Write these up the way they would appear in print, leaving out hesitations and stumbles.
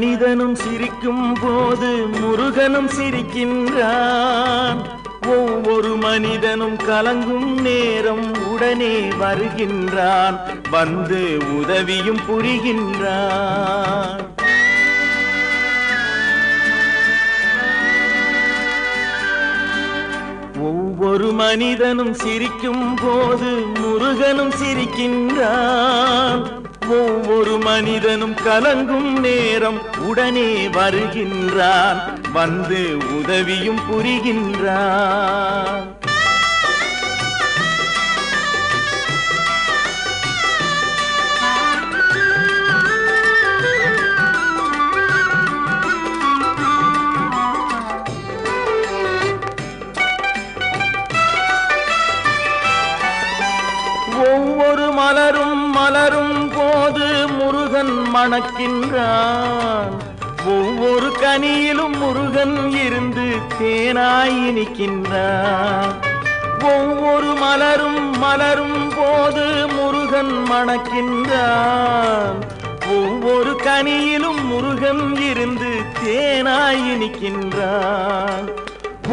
மனிதனும் சிரிக்கும் போது முருகனும் சிரிக்கின்றான். ஒவ்வொரு மனிதனும் கலங்கும் நேரம் உடனே வருகின்றான், வந்து உதவியும் புரிகின்றான். ஒவ்வொரு மனிதனும் சிரிக்கும் போது முருகனும் சிரிக்கின்றான். ஒவ்வொரு மனிதனும் கலங்கும் நேரம் உடனே வருகின்றான், வந்து உதவியும் புரிகின்றான். ஒவ்வொரு மலரும் மலரும் போது முருகன் மணக்கின்றான். ஒவ்வொரு கனியிலும் முருகன் இருந்து தேனாய் இனிக்கின்றான். ஒவ்வொரு மலரும் மலரும் போது முருகன் மணக்கின்றான். ஒவ்வொரு கனியிலும் முருகன் இருந்து தேனாய் இனிக்கின்றான்.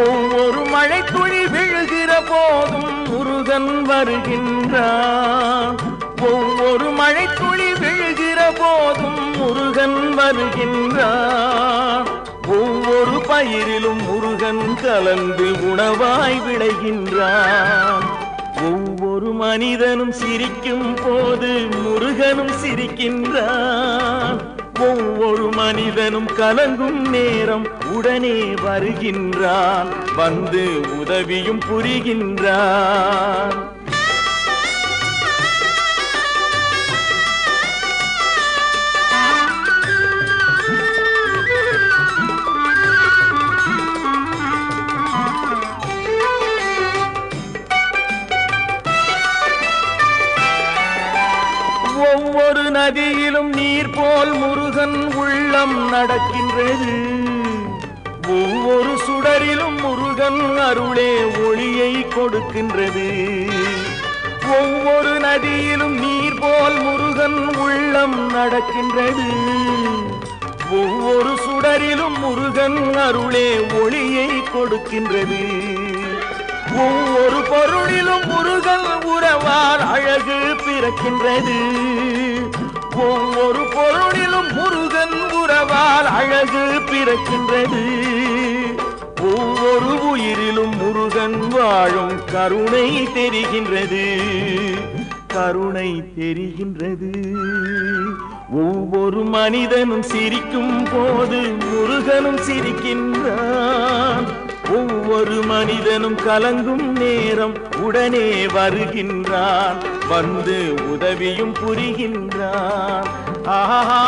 ஒவ்வொரு மழை துளி விழுகிற போதும் முருகன் வருகின்றான். ஒவ்வொரு மழை துளி விழுகிற போதும் முருகன் வருகின்றான். ஒவ்வொரு பயிரிலும் முருகன் கலந்து உணவாய் விளைகின்றான். ஒவ்வொரு மனிதனும் சிரிக்கும் போது முருகனும் சிரிக்கின்றான். ஒவ்வொரு மனிதனும் கலங்கும் நேரம் உடனே வருகின்றான், வந்து உதவியும் புரிகின்றான். ஒவ்வொரு நதியிலும் நீர் போல் முருகன் உள்ளம் நடக்கின்றது. ஒவ்வொரு சுடரிலும் முருகன் அருளே ஒளியை கொடுக்கின்றது. ஒவ்வொரு நதியிலும் நீர் போல் முருகன் உள்ளம் நடக்கின்றது. ஒவ்வொரு சுடரிலும் முருகன் அருளே ஒளியை கொடுக்கின்றது. ஒவ்வொரு பொருளிலும் முருகன் உறவால் அழகு பிறக்கின்றது. ஒவ்வொரு பொருளிலும் முருகன் உறவால் அழகு பிறக்கின்றது. ஒவ்வொரு உயிரிலும் முருகன் வாழும் கருணை தெரிகின்றது, கருணை தெரிகின்றது. ஒவ்வொரு மனிதனும் சிரிக்கும் போது முருகனும் சிரிக்கின்றான். ஒவ்வொரு மனிதனும் கலங்கும் நேரம் உடனே வருகின்றான், வந்து உதவியும் புரிகின்றான். ஆஹா ஆஹா